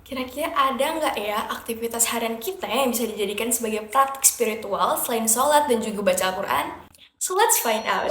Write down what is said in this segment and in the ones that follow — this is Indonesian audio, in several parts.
Kira-kira ada nggak ya aktivitas harian kita yang bisa dijadikan sebagai praktik spiritual selain sholat dan juga baca Al-Quran? So let's find out.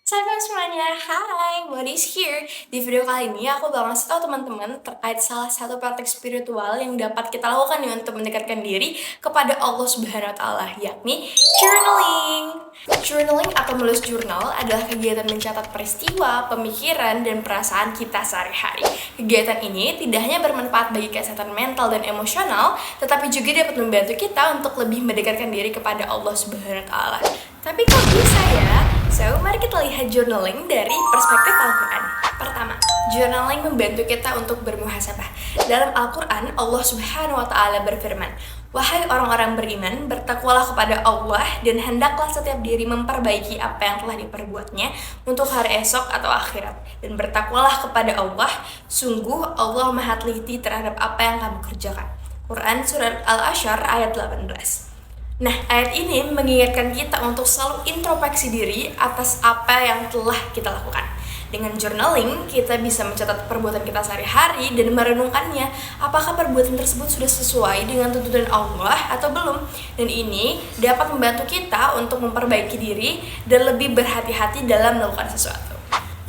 Salam semuanya, hai, Modis here. Di video kali ini aku bakal ngasih tahu teman-teman terkait salah satu praktik spiritual yang dapat kita lakukan nih untuk mendekatkan diri kepada Allah Subhanahu wa Ta'ala, yakni journaling. Journaling atau menulis jurnal adalah kegiatan mencatat peristiwa, pemikiran, dan perasaan kita sehari-hari. Kegiatan ini tidak hanya bermanfaat bagi kesehatan mental dan emosional, tetapi juga dapat membantu kita untuk lebih mendekatkan diri kepada Allah Subhanahu wa Ta'ala. Tapi kok bisa ya? So, mari kita lihat journaling dari perspektif Al-Quran. Pertama, journaling membantu kita untuk bermuhasabah. Dalam Al-Quran, Allah Subhanahu wa Ta'ala berfirman, "Wahai orang-orang beriman, bertakwalah kepada Allah dan hendaklah setiap diri memperbaiki apa yang telah diperbuatnya untuk hari esok atau akhirat. Dan bertakwalah kepada Allah, sungguh Allah Maha Teliti terhadap apa yang kamu kerjakan." Quran Surat Al-Asyr ayat 18. Nah, ayat ini mengingatkan kita untuk selalu introspeksi diri atas apa yang telah kita lakukan. Dengan journaling, kita bisa mencatat perbuatan kita sehari-hari dan merenungkannya apakah perbuatan tersebut sudah sesuai dengan tuntunan Allah atau belum. Dan ini dapat membantu kita untuk memperbaiki diri dan lebih berhati-hati dalam melakukan sesuatu.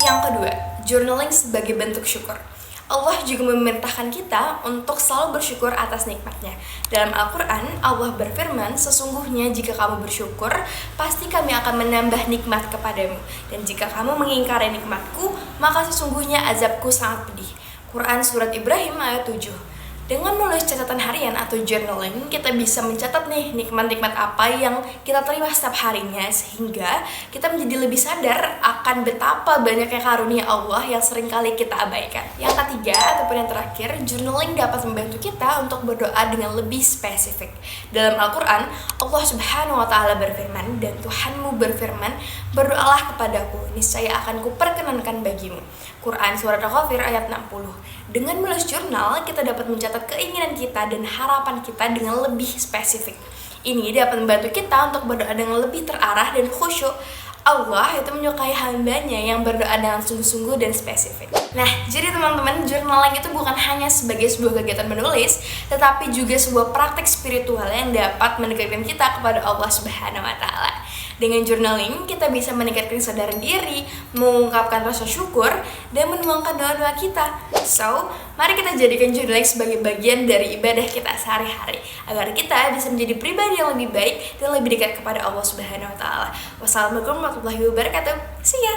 Yang kedua, journaling sebagai bentuk syukur. Allah juga memerintahkan kita untuk selalu bersyukur atas nikmatnya. Dalam Al-Quran, Allah berfirman, "Sesungguhnya jika kamu bersyukur, pasti kami akan menambah nikmat kepadamu. Dan jika kamu mengingkari nikmatku, maka sesungguhnya azabku sangat pedih." Quran Surat Ibrahim ayat 7. Dengan menulis catatan harian atau journaling, kita bisa mencatat nih nikmat-nikmat apa yang kita terima setiap harinya, sehingga kita menjadi lebih sadar akan betapa banyaknya karunia Allah yang seringkali kita abaikan. Yang ketiga ataupun yang terakhir, journaling dapat membantu kita untuk berdoa dengan lebih spesifik. Dalam Al-Quran, Allah Subhanahu wa Ta'ala berfirman, "Dan Tuhanmu berfirman, berdoalah kepadaku, niscaya akan kuperkenankan bagimu." Quran Surat Al-Ghafir ayat 60. Dengan menulis jurnal, kita dapat mencatat keinginan kita dan harapan kita dengan lebih spesifik. Ini dapat membantu kita untuk berdoa dengan lebih terarah dan khusyuk. Allah itu menyukai hambanya yang berdoa dengan sungguh-sungguh dan spesifik. Nah, jadi teman-teman, journaling itu bukan hanya sebagai sebuah kegiatan menulis, tetapi juga sebuah praktik spiritual yang dapat mendekatkan kita kepada Allah Subhanahu wa Ta'ala. Dengan journaling, kita bisa meningkatkan kesadaran diri, mengungkapkan rasa syukur, dan menuangkan doa-doa kita. So, mari kita jadikan journaling sebagai bagian dari ibadah kita sehari-hari, agar kita bisa menjadi pribadi yang lebih baik dan lebih dekat kepada Allah Subhanahu wa Ta'ala. Wassalamualaikum warahmatullahi wabarakatuh. See ya!